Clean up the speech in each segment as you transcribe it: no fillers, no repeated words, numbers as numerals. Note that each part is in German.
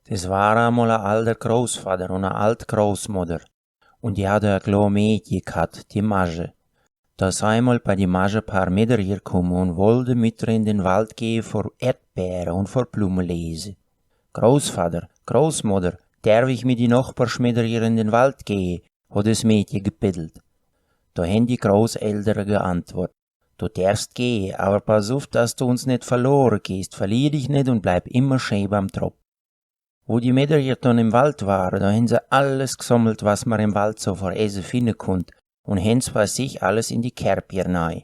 Das war einmal ein alter Großvater und eine alte Großmutter. Und die hatte ein kleines Mädchen gehabt, die Masche. Da ist einmal bei die Masche ein paar Meter gekommen und wollte mit ihr in den Wald gehen vor Erdbeeren und vor Blumen lesen. Großvater, Großmutter, darf ich mit die Nachbarschmieder hier in den Wald gehen, hat das Mädchen gebettelt. Da haben die Großeltern geantwortet. Du darfst gehen, aber pass auf, dass du uns nicht verloren gehst, verlier dich nicht und bleib immer schön beim Tropf. Wo die Mädel hier dann im Wald waren, da haben sie alles gesammelt, was man im Wald so vor Essen finden konnte, und haben es bei sich alles in die Kerbe hinein.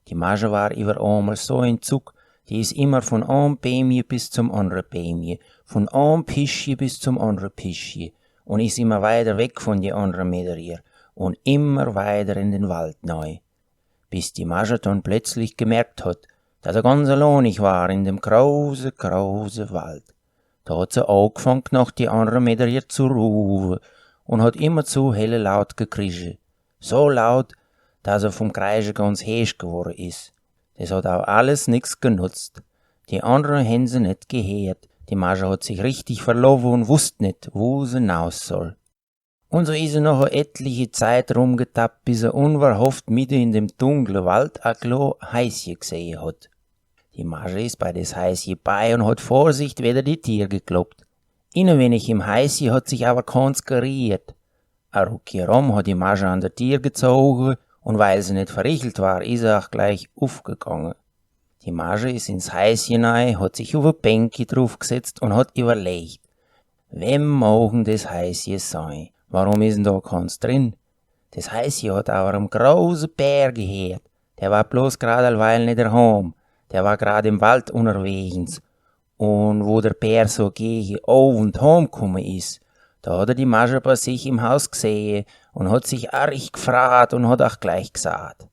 Die Masche war über einmal so in Zug, die ist immer von einem Bämje bis zum anderen Bämje, von einem Pischje bis zum anderen Pischje, und ist immer weiter weg von die anderen Mädel hier, und immer weiter in den Wald neu. Bis die Masche dann plötzlich gemerkt hat, dass er ganz alleinig war in dem großen Wald. Da hat sie angefangen, nach die anderen Mädel hier zu rufen und hat immer zu helle laut gekriegt. So laut, dass er vom Kreischen ganz heisch geworden ist. Das hat auch alles nix genutzt. Die anderen haben sie nicht gehört. Die Masche hat sich richtig verlaufen und wusste nicht, wo sie hinaus soll. Und so ist er noch eine etliche Zeit rumgetappt, bis er unverhofft mitten in dem dunklen Wald ein kleines Häuschen gesehen hat. Die Masche ist bei des Häuschen bei und hat Vorsicht wieder die Tier gekloppt. Innen wenig im Häuschen hat sich aber keins geriert. Ein Rucki rum hat die Masche an der Tier gezogen und weil sie nicht verrichelt war, ist er auch gleich aufgegangen. Die Masche ist ins Häuschen rein, hat sich auf eine Bänke draufgesetzt und hat überlegt, wem mogen das Häuschen sein? Warum ist denn da keins drin? Das Häuschen hat aber einen großen Bär gehört. Der war bloß gerade allweil nicht daheim. Der war gerade im Wald unterwegs. Und wo der Bär so gegen und heimgekommen ist, da hat er die Masche bei sich im Haus gesehen und hat sich arg gefragt und hat auch gleich gesagt.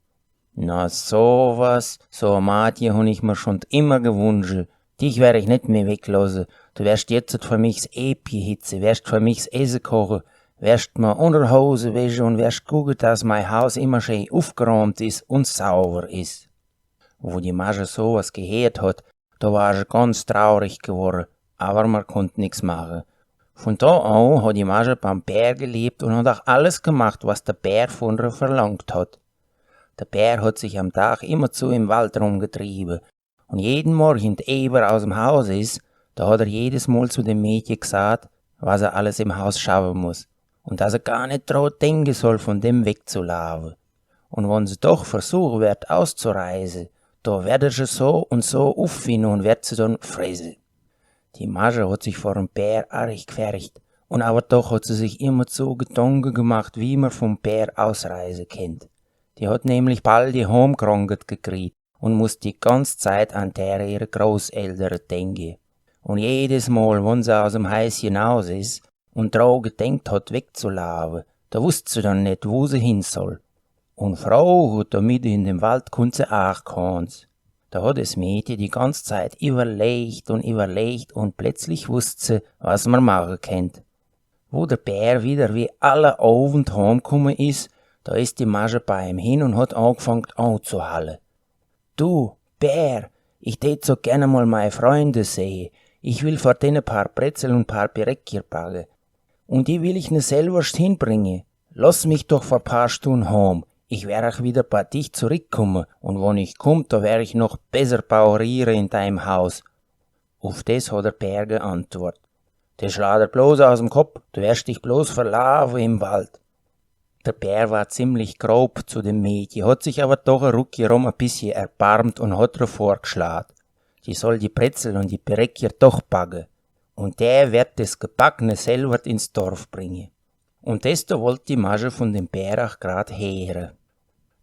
Na sowas, so ein Mädchen hab ich mir schon immer gewünscht. Dich werde ich nicht mehr weglassen. Du wirst jetzt für mich das Äpfel hitzen, wirst für mich das Essen kochen, wirst mir Unterhose waschen und wirst gucken, dass mein Haus immer schön aufgeräumt ist und sauber ist. Wo die Masche sowas gehört hat, da war sie ganz traurig geworden, aber man konnte nichts machen. Von da an hat die Masche beim Bär gelebt und hat auch alles gemacht, was der Bär von ihr verlangt hat. Der Bär hat sich am Tag immerzu im Wald rumgetrieben und jeden Morgen, ehe er aus dem Haus ist, da hat er jedes Mal zu dem Mädchen gesagt, was er alles im Haus schaffen muss und dass er gar nicht daran denken soll, von dem wegzulaufen. Und wenn sie doch versuchen wird, auszureisen, da wird er sie so und so auffinden und wird sie dann fressen. Die Masche hat sich vor dem Bär arg gefärcht, und aber doch hat sie sich immer so Gedanken gemacht, wie man vom Bär ausreisen kennt. Die hat nämlich bald die Heimkrankheit gekriegt und muss die ganze Zeit an der ihre Großeltern denken. Und jedes Mal, wenn sie aus dem Häuschen hinaus ist und daran gedenkt hat, wegzulaufen, da wusste sie dann nicht, wo sie hin soll. Und Frau hat da mitten in dem Wald konnte sie auch keins. Da hat das Mädchen die ganze Zeit überlegt und plötzlich wusste sie, was man machen könnte. Wo der Bär wieder wie aller Abend heimgekommen ist, da ist die Masche bei ihm hin und hat angefangen anzuhallen. Du, Bär, ich tät so gerne mal meine Freunde sehen. Ich will vor denen paar Brezel und paar Piräckchen backen. Und die will ich ne selber hinbringen. Lass mich doch vor paar Stunden heim. Ich wär auch wieder bei dich zurückkommen, und wenn ich komm, da wär ich noch besser baurieren in deinem Haus. Auf das hat der Bär geantwortet. Das schlägt er bloß aus dem Kopf, du wirst dich bloß verlaufen im Wald. Der Bär war ziemlich grob zu dem Mädchen, hat sich aber doch ein Rucki rum ein bisschen erbarmt und hat ihr vorgeschlagen. Sie soll die Brezel und die Piräckchen doch backen. Und der wird das Gebackene selber ins Dorf bringen. Und desto wollte die Masche von dem Bär auch grad hören.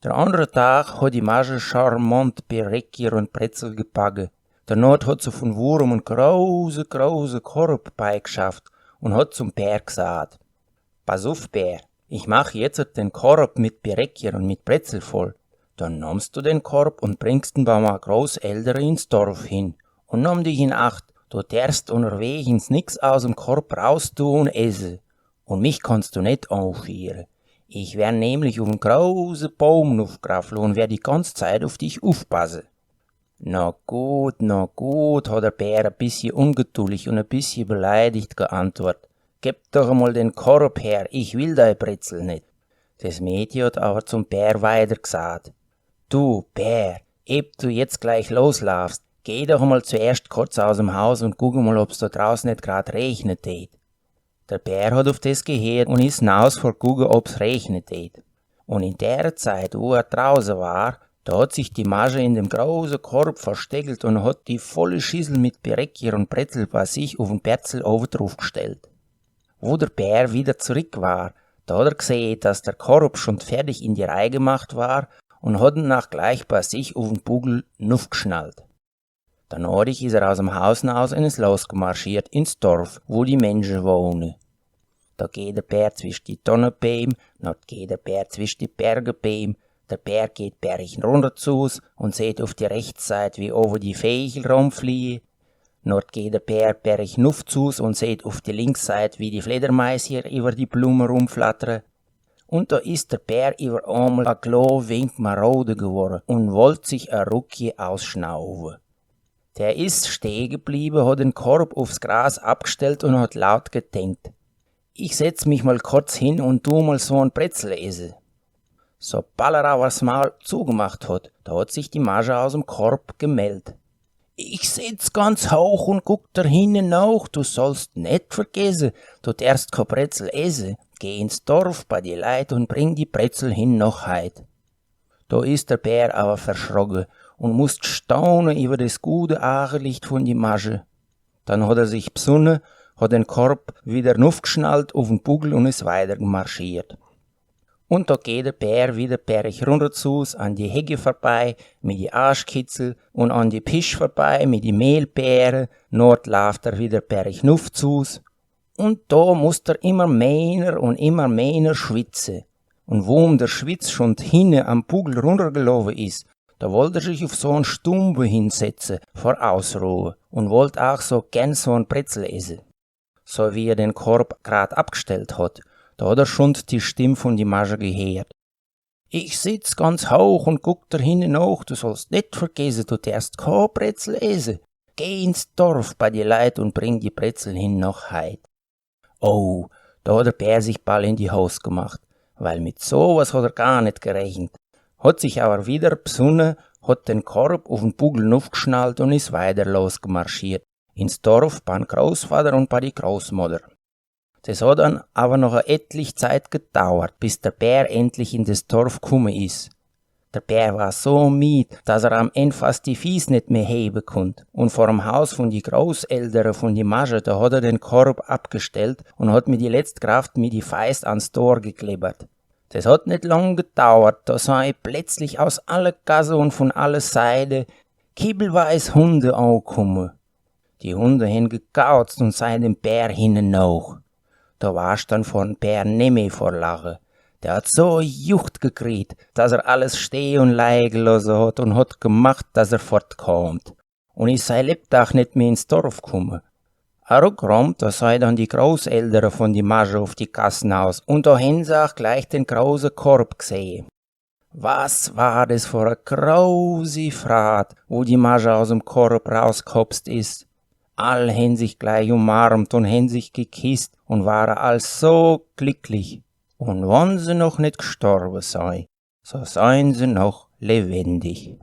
Der andere Tag hat die Masche charmant Piräckchen und Brezel gebacken. Danach hat sie von Wurm einen großen Korb beigeschafft und hat zum Bär gesagt, pass auf, Bär, ich mach jetzt den Korb mit Piräckchen und mit Brezel voll. Dann nimmst du den Korb und bringst ihn bei meiner Großeltern ins Dorf hin. Und nimm dich in Acht, du darfst unterwegs nix aus dem Korb raus tun und essen. Und mich kannst du nicht aufführen. Ich wär nämlich auf einen großen Baum aufgraffeln und wär die ganze Zeit auf dich aufpassen. Na gut, hat der Bär ein bisschen ungeduldig und ein bisschen beleidigt geantwortet. Gib doch einmal den Korb her, ich will dein Brezel nicht. Das Mädchen hat aber zum Bär weiter gesagt. Du, Bär, eb du jetzt gleich loslaufst, geh doch einmal zuerst kurz aus dem Haus und guck mal, ob's da draußen nicht grad regnet tät. Der Bär hat auf das gehört und ist hinaus vor gucken, ob's regnet tät. Und in der Zeit, wo er draußen war, da hat sich die Masche in dem großen Korb versteckelt und hat die volle Schüssel mit Bärekier und Brezel bei sich auf den Berzel oben drauf gestellt. Wo der Bär wieder zurück war, da hat er gesehen, dass der Korb schon fertig in die Reihe gemacht war und hat ihn nach gleich bei sich auf den Bugel geschnallt. Danach ist er aus dem Haus hinaus und ist losgemarschiert ins Dorf, wo die Menschen wohnen. Da geht der Bär zwischen die Tonnenbäume, dann geht der Bär zwischen die Bergebäume, der Bär geht berg runter zu und sieht auf die rechte Seite, wie over die Vögel rumfliehen. Dort geht der Bär berg nuff zu und sieht auf die linke Seite, wie die Fledermäuse über die Blumen rumflattern. Und da ist der Bär über einmal ein klein wenig marode geworden und wollte sich ein Ruckje ausschnaufen. Der ist stehen geblieben, hat den Korb aufs Gras abgestellt und hat laut gedenkt. Ich setz mich mal kurz hin und tu mal so ein Brezel essen. Sobald er aber das Maul zugemacht hat, da hat sich die Masche aus dem Korb gemeldet. Ich sitz ganz hoch und guck da hinten nach, du sollst nicht vergessen, du darfst kein Brezel essen. Geh ins Dorf bei die Leute und bring die Brezel hin noch heut. Da ist der Bär aber verschrocken und musst staunen über das gute Augenlicht von die Masche. Dann hat er sich besonnen, hat den Korb wieder aufgeschnallt auf den Bugel und ist weiter marschiert. Und da geht der Bär wieder berg runter zu, an die Hecke vorbei mit die Arschkitzel und an die Pisch vorbei mit die Mehlbeeren. Dort läuft er wieder berg nuff zu. Und da muss er immer mehr und immer mehr schwitzen. Und wo der Schwitz schon hinten am Bugel runtergelaufen ist, da wollte er sich auf so einen Stumpe hinsetzen, vor Ausruhe, und wollte auch so gern so ein Brezel essen. So wie er den Korb grad abgestellt hat, da hat er schon die Stimme von die Masche gehört. Ich sitz ganz hoch und guck da hinten nach, du sollst nicht vergessen, du darfst kein Brezel essen. Geh ins Dorf bei die Leute und bring die Brezel hin noch heut. Oh, da hat der Bär sich bald in die Hose gemacht, weil mit sowas hat er gar nicht gerechnet. Hat sich aber wieder besonnen, hat den Korb auf den Bugel aufgeschnallt und ist weiter losgemarschiert. Ins Dorf beim Großvater und bei die Großmutter. Das hat dann aber noch eine etliche Zeit gedauert, bis der Bär endlich in das Dorf gekommen ist. Der Bär war so müde, dass er am Ende fast die Fies nicht mehr heben konnte. Und vor dem Haus von die Großeltern von die Masche, da hat er den Korb abgestellt und hat mit die letzte Kraft mit die Feist ans Tor geklebbert. Das hat nicht lang gedauert, da sei plötzlich aus aller Gasse und von aller Seite kibbelweiß Hunde angekommen. Die Hunde haben gekauzt und sei dem Bär hinnen nach. Da war's dann von Bär nimmer vor Lachen. Der hat so Jucht gekriegt, dass er alles stehen und liegen gelassen hat und hat gemacht, dass er fortkommt. Und ist sein Lebtag nicht mehr ins Dorf gekommen. Ruckrum, da sei dann die Großeltern von die Masche auf die Gassen aus und da haben sie auch gleich den großen Korb gesehen. Was war das für eine große Fahrt, wo die Masche aus dem Korb rausgehopst ist. All haben sich gleich umarmt und haben sich gekisst und waren all so glücklich. Und wenn sie noch nicht gestorben sei, so seien sie noch lebendig.